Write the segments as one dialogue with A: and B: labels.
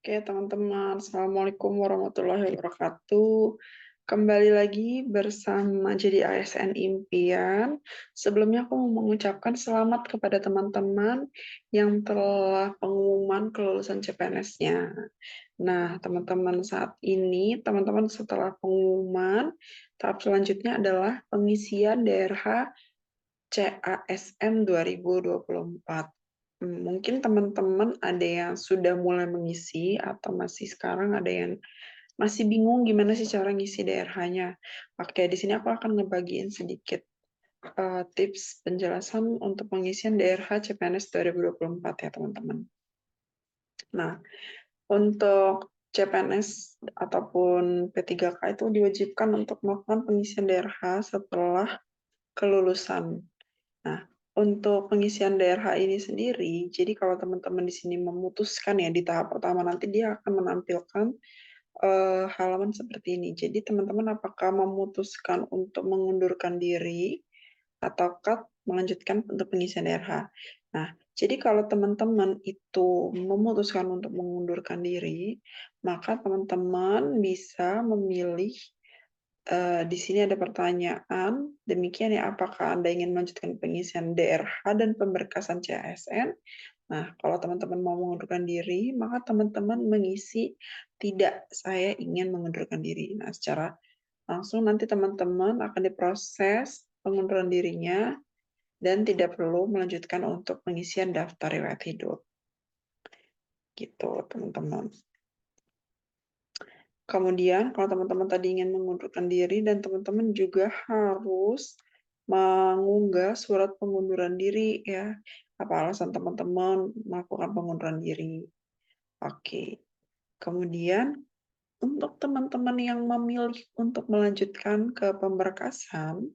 A: Oke, teman-teman. Assalamualaikum warahmatullahi wabarakatuh. Kembali lagi bersama jadi ASN Impian. Sebelumnya aku mau mengucapkan selamat kepada teman-teman yang telah pengumuman kelulusan CPNS-nya. Nah, teman-teman saat ini, teman-teman setelah pengumuman, tahap selanjutnya adalah pengisian DRH CASN 2024. Mungkin teman-teman ada yang sudah mulai mengisi atau masih sekarang ada yang masih bingung gimana sih cara ngisi DRH-nya. Oke, di sini aku akan ngebagiin sedikit tips penjelasan untuk pengisian DRH CPNS 2024 ya teman-teman. Nah, untuk CPNS ataupun P3K itu diwajibkan untuk melakukan pengisian DRH setelah kelulusan. Nah, untuk pengisian DRH ini sendiri, jadi kalau teman-teman di sini memutuskan ya di tahap pertama nanti dia akan menampilkan halaman seperti ini. Jadi teman-teman apakah memutuskan untuk mengundurkan diri ataukah melanjutkan untuk pengisian DRH. Nah, jadi kalau teman-teman itu memutuskan untuk mengundurkan diri, maka teman-teman bisa memilih di sini ada pertanyaan, demikian ya, apakah Anda ingin melanjutkan pengisian DRH dan pemberkasan CASN? Nah, kalau teman-teman mau mengundurkan diri, maka teman-teman mengisi tidak, saya ingin mengundurkan diri. Nah, secara langsung nanti teman-teman akan diproses pengunduran dirinya dan tidak perlu melanjutkan untuk pengisian daftar riwayat hidup. Gitu, teman-teman. Kemudian kalau teman-teman tadi ingin mengundurkan diri dan teman-teman juga harus mengunggah surat pengunduran diri ya. Apa alasan teman-teman melakukan pengunduran diri? Oke. Kemudian untuk teman-teman yang memilih untuk melanjutkan ke pemberkasan,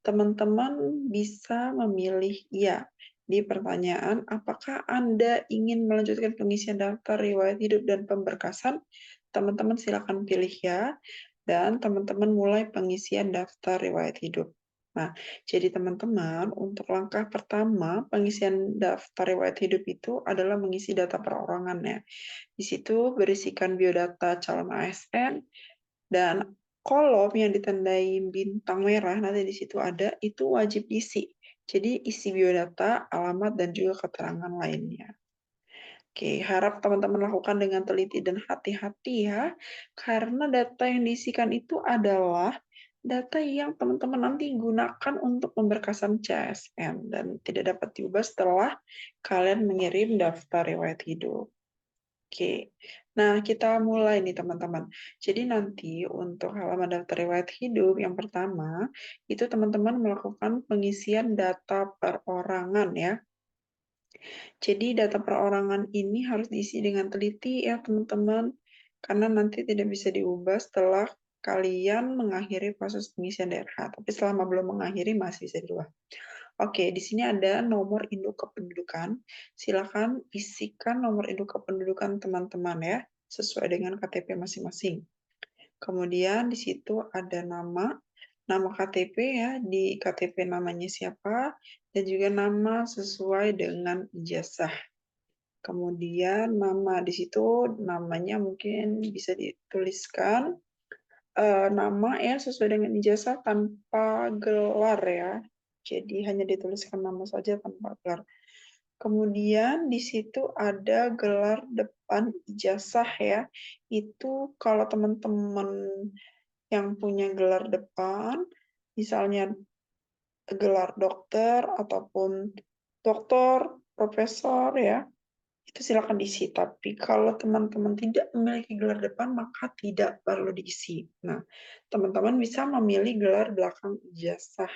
A: teman-teman bisa memilih ya di pertanyaan apakah Anda ingin melanjutkan pengisian daftar riwayat hidup dan pemberkasan? Teman-teman silakan pilih ya dan teman-teman mulai pengisian daftar riwayat hidup. Nah, jadi teman-teman untuk langkah pertama pengisian daftar riwayat hidup itu adalah mengisi data perorangan ya. Di situ berisikan biodata calon ASN dan kolom yang ditandai bintang merah nanti di situ ada itu wajib diisi. Jadi isi biodata, alamat dan juga keterangan lainnya. Oke, harap teman-teman lakukan dengan teliti dan hati-hati ya, karena data yang diisikan itu adalah data yang teman-teman nanti gunakan untuk pemberkasan CSN dan tidak dapat diubah setelah kalian mengirim daftar riwayat hidup. Oke, nah kita mulai nih teman-teman. Jadi nanti untuk halaman daftar riwayat hidup yang pertama, itu teman-teman melakukan pengisian data perorangan ya. Jadi data perorangan ini harus diisi dengan teliti ya teman-teman, karena nanti tidak bisa diubah setelah kalian mengakhiri proses pengisian DRH. Tapi selama belum mengakhiri masih bisa diubah. Oke, di sini ada nomor induk kependudukan. Silakan isikan nomor induk kependudukan teman-teman ya, sesuai dengan KTP masing-masing. Kemudian di situ ada nama KTP ya, di KTP namanya siapa, dan juga nama sesuai dengan ijazah. Kemudian nama di situ namanya mungkin bisa dituliskan nama ya sesuai dengan ijazah tanpa gelar ya. Jadi hanya dituliskan nama saja tanpa gelar. Kemudian di situ ada gelar depan ijazah ya. Itu kalau teman-teman yang punya gelar depan, misalnya gelar dokter ataupun doktor, profesor ya, itu silakan diisi. Tapi kalau teman-teman tidak memiliki gelar depan, maka tidak perlu diisi. Nah, teman-teman bisa memilih gelar belakang ijazah.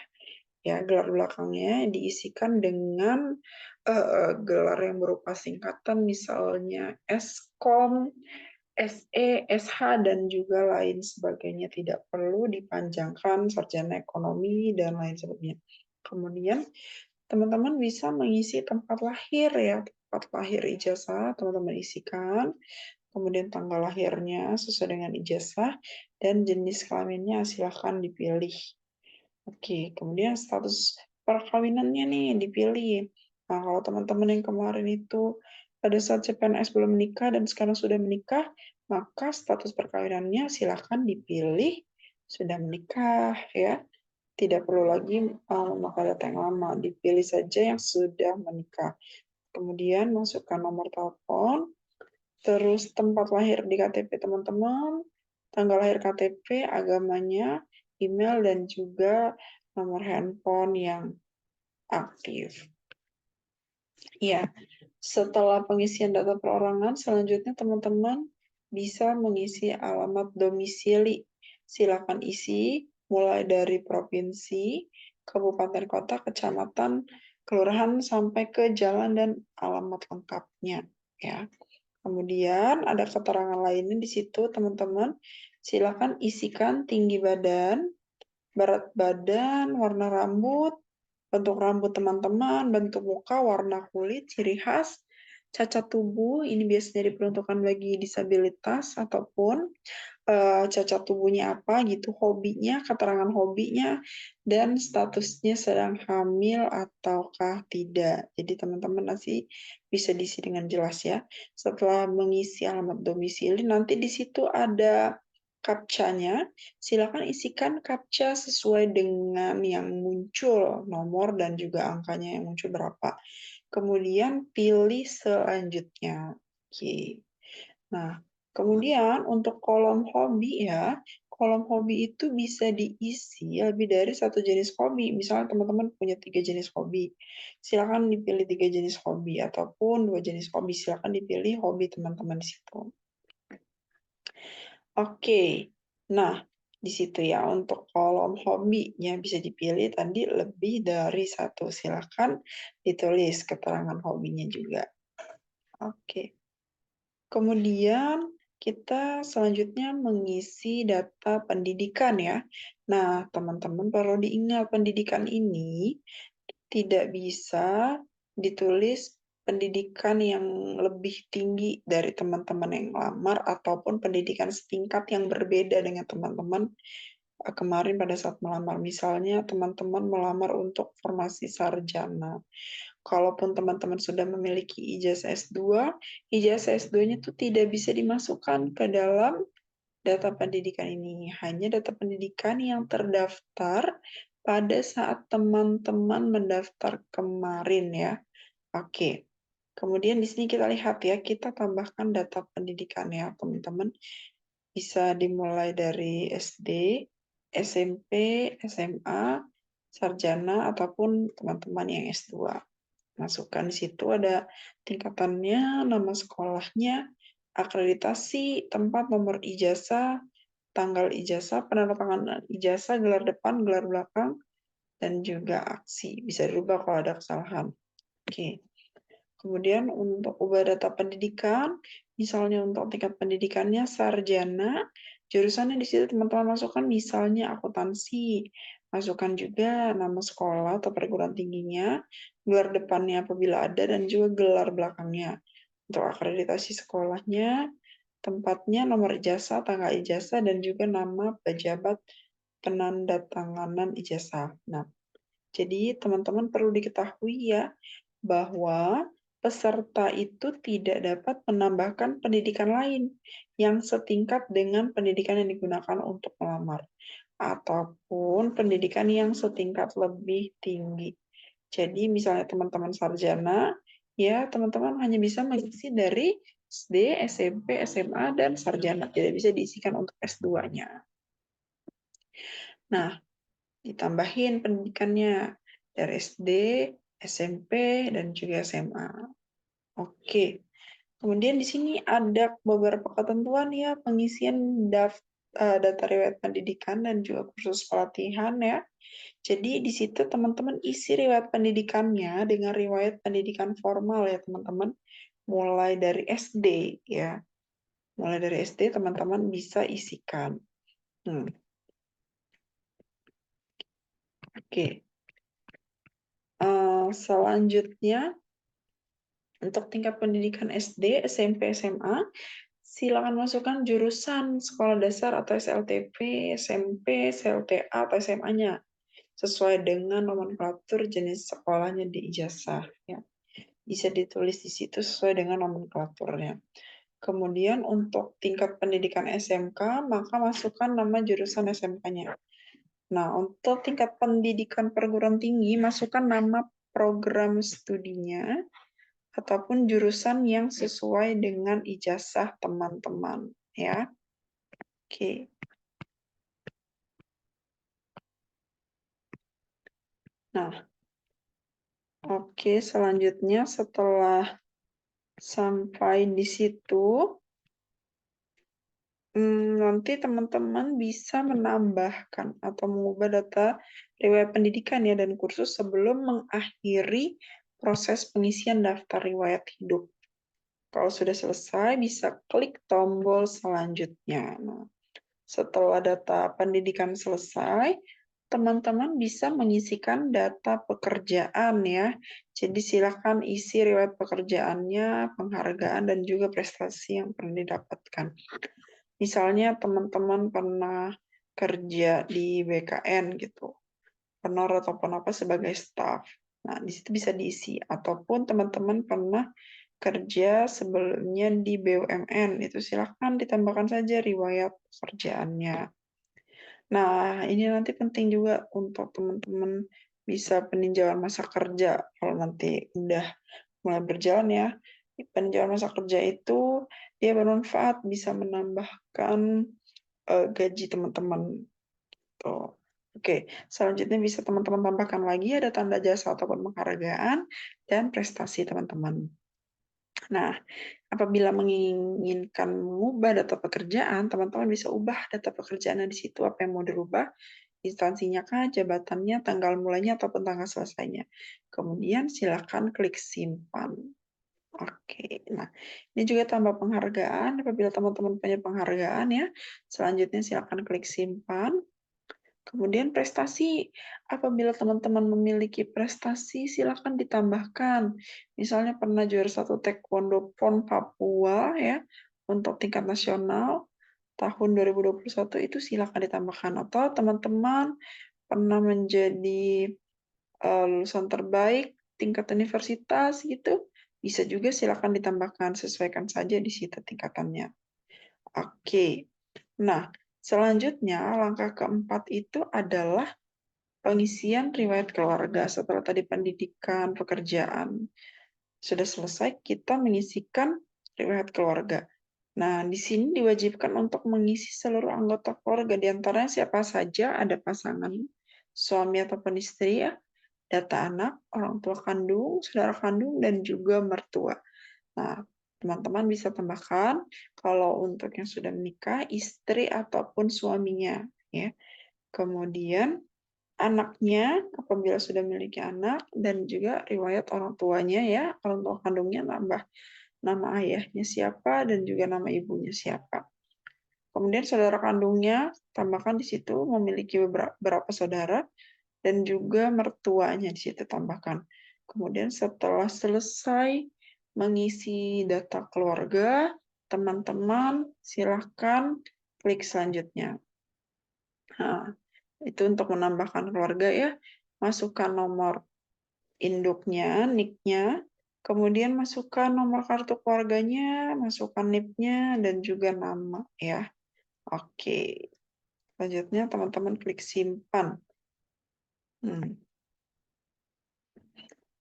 A: Ya, gelar belakangnya diisikan dengan gelar yang berupa singkatan, misalnya Skom, SE, SH, dan juga lain sebagainya. Tidak perlu dipanjangkan sarjana ekonomi dan lain sebagainya. Kemudian teman-teman bisa mengisi tempat lahir ya, tempat lahir ijazah teman-teman isikan, kemudian tanggal lahirnya sesuai dengan ijazah, dan jenis kelaminnya silahkan dipilih. Oke, kemudian status perkawinannya nih dipilih. Nah, kalau teman-teman yang kemarin itu pada saat CPNS belum menikah dan sekarang sudah menikah, maka status perkawinannya silakan dipilih sudah menikah ya. Tidak perlu lagi memakai data yang lama, dipilih saja yang sudah menikah. Kemudian masukkan nomor telepon, terus tempat lahir di KTP teman-teman, tanggal lahir KTP, agamanya, email, dan juga nomor handphone yang aktif. Ya, setelah pengisian data perorangan, selanjutnya teman-teman bisa mengisi alamat domisili. Silakan isi mulai dari provinsi, kabupaten kota, kecamatan, kelurahan, sampai ke jalan dan alamat lengkapnya. Ya. Kemudian ada keterangan lainnya di situ, teman-teman. Silakan isikan tinggi badan, berat badan, warna rambut, bentuk rambut teman-teman, bentuk muka, warna kulit, ciri khas, cacat tubuh, ini biasanya diperuntukkan bagi disabilitas ataupun cacat tubuhnya apa gitu, hobinya, keterangan hobinya, dan statusnya sedang hamil ataukah tidak. Jadi teman-teman nanti bisa diisi dengan jelas ya. Setelah mengisi alamat domisili, nanti di situ ada captcha-nya. Silakan isikan captcha sesuai dengan yang muncul, nomor dan juga angkanya yang muncul berapa. Kemudian pilih selanjutnya. Oke. Nah, kemudian untuk kolom hobi ya, kolom hobi itu bisa diisi lebih dari satu jenis hobi. Misalnya teman-teman punya 3 jenis hobi, silakan dipilih 3 jenis hobi, ataupun 2 jenis hobi, silakan dipilih hobi teman-teman di situ. Oke, nah di situ ya untuk kolom hobinya bisa dipilih tadi lebih dari satu. Silakan ditulis keterangan hobinya juga. Oke. Kemudian kita selanjutnya mengisi data pendidikan ya. Nah, teman-teman perlu diingat pendidikan ini tidak bisa ditulis pendidikan yang lebih tinggi dari teman-teman yang lamar ataupun pendidikan setingkat yang berbeda dengan teman-teman kemarin pada saat melamar. Misalnya teman-teman melamar untuk formasi sarjana. Kalaupun teman-teman sudah memiliki ijazah S2, ijazah S2-nya itu tidak bisa dimasukkan ke dalam data pendidikan ini. Hanya data pendidikan yang terdaftar pada saat teman-teman mendaftar kemarin ya. Oke. Kemudian di sini kita lihat ya, kita tambahkan data pendidikan ya, teman-teman. Bisa dimulai dari SD, SMP, SMA, sarjana, ataupun teman-teman yang S2. Masukkan di situ ada tingkatannya, nama sekolahnya, akreditasi, tempat, nomor ijazah, tanggal ijazah, penandatanganan ijazah, gelar depan, gelar belakang, dan juga aksi. Bisa dirubah kalau ada kesalahan. Oke. Kemudian untuk ubah data pendidikan, misalnya untuk tingkat pendidikannya sarjana, jurusannya di situ teman-teman masukkan misalnya akuntansi, masukkan juga nama sekolah atau perguruan tingginya, gelar depannya apabila ada, dan juga gelar belakangnya. Untuk akreditasi sekolahnya, tempatnya, nomor ijazah, tanggal ijazah, dan juga nama pejabat penandatanganan ijazah. Nah, jadi teman-teman perlu diketahui ya, bahwa peserta itu tidak dapat menambahkan pendidikan lain yang setingkat dengan pendidikan yang digunakan untuk melamar, ataupun pendidikan yang setingkat lebih tinggi. Jadi misalnya teman-teman sarjana, ya teman-teman hanya bisa mengisi dari SD, SMP, SMA, dan sarjana. Tidak bisa diisikan untuk S2-nya. Nah, ditambahin pendidikannya dari SD, SMP, dan juga SMA. Oke. Kemudian di sini ada beberapa ketentuan ya pengisian data riwayat pendidikan dan juga kursus pelatihan ya. Jadi di situ teman-teman isi riwayat pendidikannya dengan riwayat pendidikan formal ya teman-teman. Mulai dari SD ya. Mulai dari SD teman-teman bisa isikan. Oke. Selanjutnya untuk tingkat pendidikan SD, SMP, SMA, silakan masukkan jurusan sekolah dasar atau SLTP, SMP, SLTA, atau SMA-nya sesuai dengan nomenklatur jenis sekolahnya di ijazah. Ya. bisa ditulis di situ sesuai dengan nomenklaturnya. Kemudian untuk tingkat pendidikan SMK, maka masukkan nama jurusan SMK-nya. Nah, untuk tingkat pendidikan perguruan tinggi, masukkan nama program studinya ataupun jurusan yang sesuai dengan ijazah teman-teman, ya. Oke. Nah, oke, selanjutnya setelah sampai di situ, nanti teman-teman bisa menambahkan atau mengubah data riwayat pendidikan ya dan kursus sebelum mengakhiri proses pengisian daftar riwayat hidup. Kalau sudah selesai, bisa klik tombol selanjutnya. Nah, setelah data pendidikan selesai, teman-teman bisa mengisikan data pekerjaan ya. Jadi silakan isi riwayat pekerjaannya, penghargaan, dan juga prestasi yang pernah didapatkan. Misalnya teman-teman pernah kerja di BKN gitu, honor ataupun apa sebagai staff. Nah, di situ bisa diisi. Ataupun teman-teman pernah kerja sebelumnya di BUMN, itu silakan ditambahkan saja riwayat pekerjaannya. Nah, ini nanti penting juga untuk teman-teman bisa peninjauan masa kerja kalau nanti udah mulai berjalan ya. Peninjauan masa kerja itu dia bermanfaat bisa menambahkan gaji teman-teman. Tuh. Oke, selanjutnya bisa teman-teman tambahkan lagi ada tanda jasa ataupun penghargaan dan prestasi teman-teman. Nah, apabila menginginkan mengubah data pekerjaan, teman-teman bisa ubah data pekerjaannya di situ apa yang mau dirubah, instansinya kah, jabatannya, tanggal mulainya ataupun tanggal selesainya. Kemudian silakan klik simpan. Oke, nah ini juga tambah penghargaan. Apabila teman-teman punya penghargaan ya, selanjutnya silakan klik simpan. Kemudian prestasi, apabila teman-teman memiliki prestasi, silakan ditambahkan. Misalnya pernah juara 1 Taekwondo PON Papua ya, untuk tingkat nasional tahun 2021 itu silakan ditambahkan. Atau teman-teman pernah menjadi lulusan terbaik tingkat universitas gitu, bisa juga silakan ditambahkan, sesuaikan saja di situ tingkatannya. Oke. Nah, selanjutnya langkah keempat itu adalah pengisian riwayat keluarga. Setelah tadi pendidikan, pekerjaan sudah selesai, kita mengisikan riwayat keluarga. Nah, di sini diwajibkan untuk mengisi seluruh anggota keluarga, di antaranya siapa saja, ada pasangan, suami ataupun istri ya, data anak, orang tua kandung, saudara kandung, dan juga mertua. Nah, teman-teman bisa tambahkan kalau untuk yang sudah menikah, istri ataupun suaminya. Ya. Kemudian anaknya, apabila sudah memiliki anak, dan juga riwayat orang tuanya ya, orang tua kandungnya nambah nama ayahnya siapa dan juga nama ibunya siapa. Kemudian saudara kandungnya, tambahkan di situ memiliki beberapa saudara, dan juga mertuanya di situ tambahkan. Kemudian setelah selesai mengisi data keluarga, teman-teman silahkan klik selanjutnya. Nah, itu untuk menambahkan keluarga ya, masukkan nomor induknya, NIK-nya, kemudian masukkan nomor kartu keluarganya, masukkan NIP-nya, dan juga nama ya. Oke, selanjutnya teman-teman klik simpan.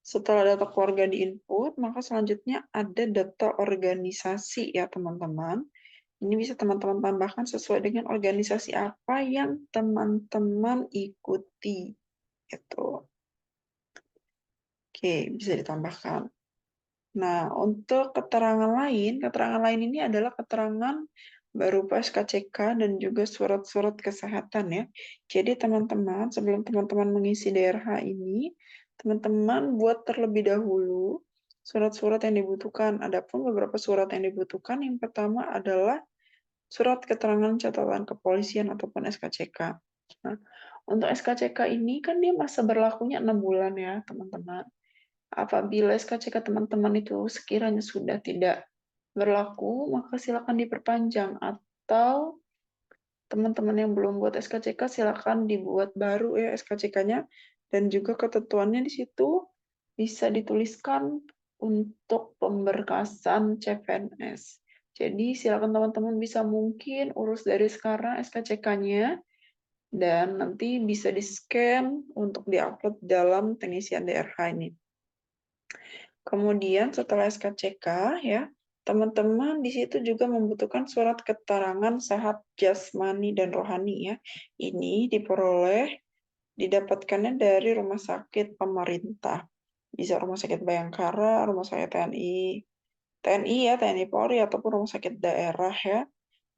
A: Setelah data keluarga diinput, maka selanjutnya ada data organisasi ya teman-teman. Ini bisa teman-teman tambahkan sesuai dengan organisasi apa yang teman-teman ikuti. Gitu. Oke, bisa ditambahkan. Nah, untuk keterangan lain ini adalah keterangan berupa SKCK dan juga surat-surat kesehatan ya. Jadi teman-teman, sebelum teman-teman mengisi DRH ini, teman-teman buat terlebih dahulu surat-surat yang dibutuhkan. Adapun beberapa surat yang dibutuhkan, yang pertama adalah surat keterangan catatan kepolisian ataupun SKCK. Nah, untuk SKCK ini kan dia masa berlakunya 6 bulan ya, teman-teman. Apabila SKCK teman-teman itu sekiranya sudah tidak berlaku, maka silakan diperpanjang. Atau teman-teman yang belum buat SKCK, silakan dibuat baru ya SKCK-nya. Dan juga ketentuannya di situ bisa dituliskan untuk pemberkasan CPNS. Jadi silakan teman-teman bisa mungkin urus dari sekarang SKCK-nya dan nanti bisa di-scan untuk di-upload dalam pengisian DRH ini. Kemudian setelah SKCK ya, teman-teman di situ juga membutuhkan surat keterangan sehat jasmani dan rohani ya. Ini didapatkannya dari rumah sakit pemerintah. Bisa rumah sakit Bayangkara, rumah sakit TNI ya, TNI Polri ataupun rumah sakit daerah ya.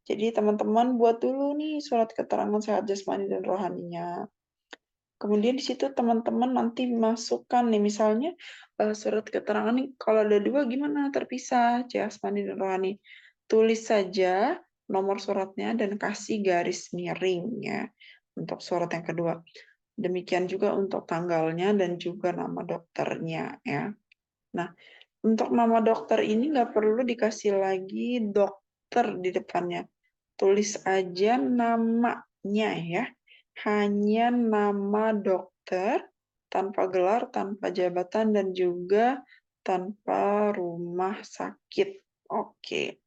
A: Jadi teman-teman buat dulu nih surat keterangan sehat jasmani dan rohaninya. Kemudian di situ teman-teman nanti masukkan nih misalnya surat keterangan nih kalau ada dua gimana terpisah jasmani dan rohani. Tulis saja nomor suratnya dan kasih garis miring ya untuk surat yang kedua. Demikian juga untuk tanggalnya dan juga nama dokternya ya. Nah, untuk nama dokter ini nggak perlu dikasih lagi dokter di depannya. Tulis aja namanya ya. Hanya nama dokter, tanpa gelar, tanpa jabatan, dan juga tanpa rumah sakit. Oke.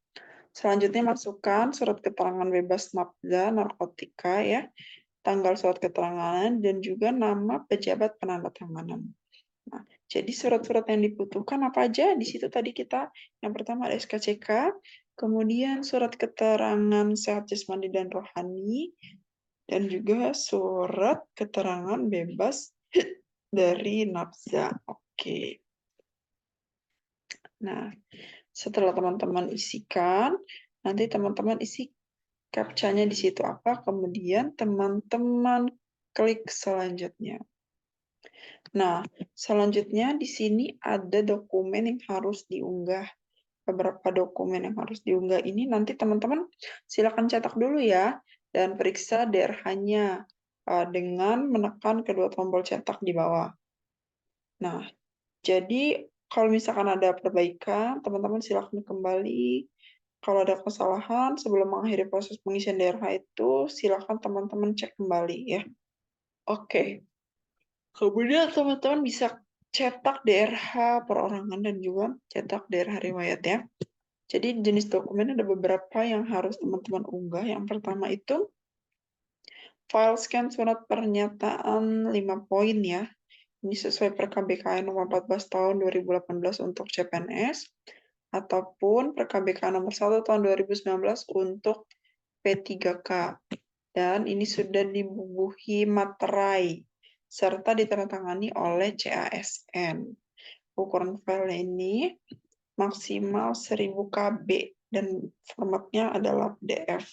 A: Selanjutnya masukkan surat keterangan bebas nafza narkotika ya, tanggal surat keterangan, dan juga nama pejabat penandatanganan. Nah, jadi surat-surat yang dibutuhkan apa aja? Di situ tadi kita yang pertama ada SKCK, kemudian surat keterangan sehat jasmani dan rohani, dan juga surat keterangan bebas dari nafza. Oke. Nah, setelah teman-teman isikan, nanti teman-teman isi captcha-nya di situ apa, kemudian teman-teman klik selanjutnya. Nah, selanjutnya di sini ada dokumen yang harus diunggah. Beberapa dokumen yang harus diunggah ini nanti teman-teman silakan cetak dulu ya dan periksa DRH-nya dengan menekan kedua tombol cetak di bawah. Nah, jadi kalau misalkan ada perbaikan, teman-teman silakan kembali. Kalau ada kesalahan sebelum mengakhiri proses pengisian DRH itu, silakan teman-teman cek kembali ya. Oke. Kemudian teman-teman bisa cetak DRH perorangan dan juga cetak DRH riwayat ya. Jadi jenis dokumen ada beberapa yang harus teman-teman unggah. Yang pertama itu file scan surat pernyataan 5 poin ya. Ini sesuai PKBKN nomor 14 tahun 2018 untuk CPNS ataupun PKBKN nomor 1 tahun 2019 untuk P3K. Dan ini sudah dibubuhi materai serta ditandatangani oleh CASN. Ukuran file ini maksimal 1000 KB dan formatnya adalah PDF.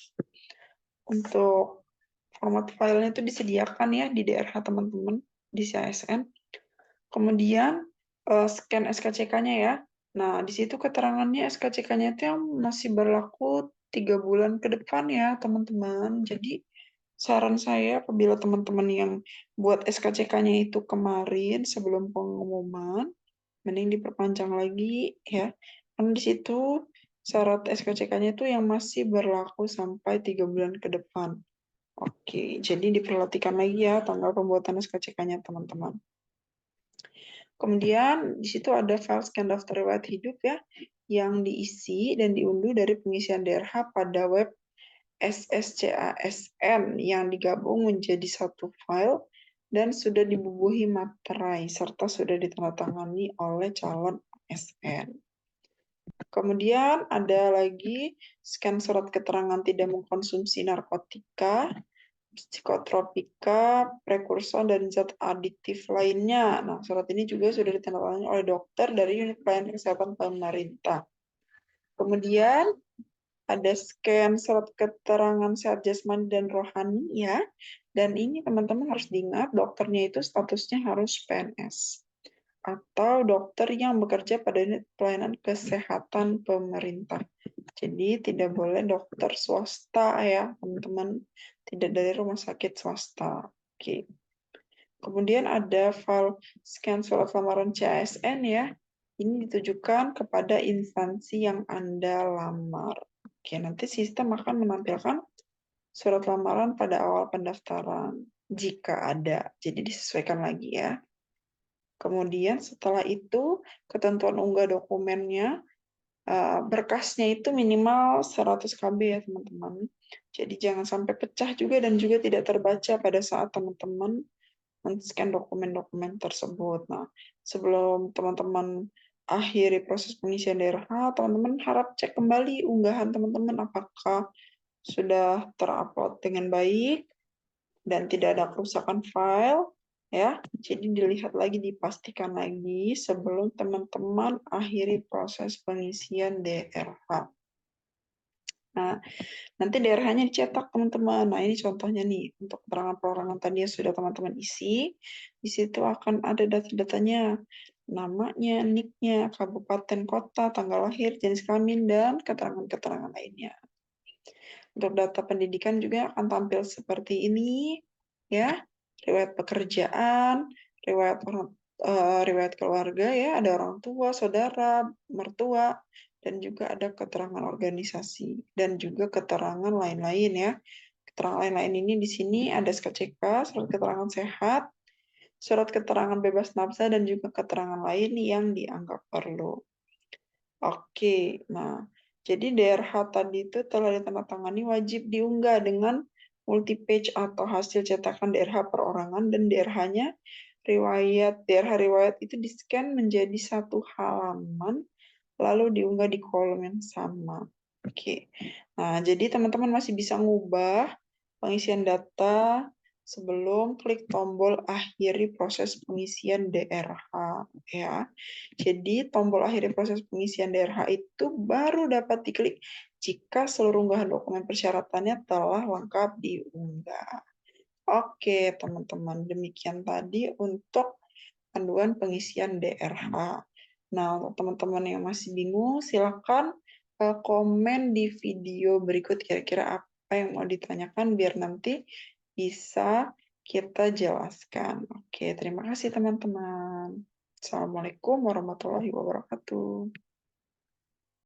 A: Untuk format filenya itu disediakan ya di DRH teman-teman di CASN. Kemudian scan SKCK-nya ya. Nah, di situ keterangannya SKCK-nya itu yang masih berlaku 3 bulan ke depan ya, teman-teman. Jadi saran saya apabila teman-teman yang buat SKCK-nya itu kemarin sebelum pengumuman, mending diperpanjang lagi ya. Karena di situ syarat SKCK-nya itu yang masih berlaku sampai 3 bulan ke depan. Oke, jadi diperhatikan lagi ya tanggal pembuatan SKCK-nya teman-teman. Kemudian di situ ada file scan daftar riwayat hidup ya, yang diisi dan diunduh dari pengisian DRH pada web SSCASN yang digabung menjadi satu file dan sudah dibubuhi materai serta sudah ditandatangani oleh calon ASN. Kemudian ada lagi scan surat keterangan tidak mengkonsumsi narkotika, psikotropika, prekursor, dan zat aditif lainnya. Nah, surat ini juga sudah ditandatangani oleh dokter dari unit pelayanan kesehatan pemerintah. Kemudian ada scan surat keterangan sehat jasmani dan rohani ya. Dan ini teman-teman harus diingat dokternya itu statusnya harus PNS atau dokter yang bekerja pada unit pelayanan kesehatan pemerintah. Jadi tidak boleh dokter swasta ya, teman-teman. Tidak dari rumah sakit swasta. Oke. Kemudian ada file scan surat lamaran CASN ya. Ini ditujukan kepada instansi yang Anda lamar. Oke, nanti sistem akan menampilkan surat lamaran pada awal pendaftaran jika ada. Jadi disesuaikan lagi ya. Kemudian setelah itu, ketentuan unggah dokumennya, berkasnya itu minimal 100 KB ya teman-teman. Jadi jangan sampai pecah juga dan juga tidak terbaca pada saat teman-teman men-scan dokumen-dokumen tersebut. Nah, sebelum teman-teman akhiri proses pengisian DRH, teman-teman harap cek kembali unggahan teman-teman apakah sudah terupload dengan baik dan tidak ada kerusakan file, ya. Jadi dilihat lagi, dipastikan lagi sebelum teman-teman akhiri proses pengisian DRH. Nah, nanti DRH-nya dicetak teman-teman. Nah, ini contohnya nih untuk keterangan perorangan tadi yang sudah teman-teman isi. Di situ akan ada data-datanya, namanya, NIK-nya, kabupaten, kota, tanggal lahir, jenis kelamin, dan keterangan-keterangan lainnya. Untuk data pendidikan juga akan tampil seperti ini, ya. Riwayat pekerjaan, riwayat keluarga, ya, ada orang tua, saudara, mertua, dan juga ada keterangan organisasi dan juga keterangan lain-lain, ya. Keterangan lain-lain ini di sini ada SKCK, surat keterangan sehat, surat keterangan bebas nafsa, dan juga keterangan lain yang dianggap perlu. Oke, nah, jadi DRH tadi itu telah ditandatangani wajib diunggah dengan multi-page atau hasil cetakan DRH perorangan, dan DRH-nya DRH riwayat itu di-scan menjadi satu halaman, lalu diunggah di kolom yang sama. Oke, nah jadi teman-teman masih bisa ngubah pengisian data sebelum klik tombol akhiri proses pengisian DRH, ya. Jadi tombol akhiri proses pengisian DRH itu baru dapat diklik jika seluruh unggahan dokumen persyaratannya telah lengkap diunggah. Oke, teman-teman, demikian tadi untuk panduan pengisian DRH. Nah, untuk teman-teman yang masih bingung, silakan komen di video berikut kira-kira apa yang mau ditanyakan biar nanti bisa kita jelaskan. Oke, terima kasih teman-teman. Assalamualaikum warahmatullahi wabarakatuh.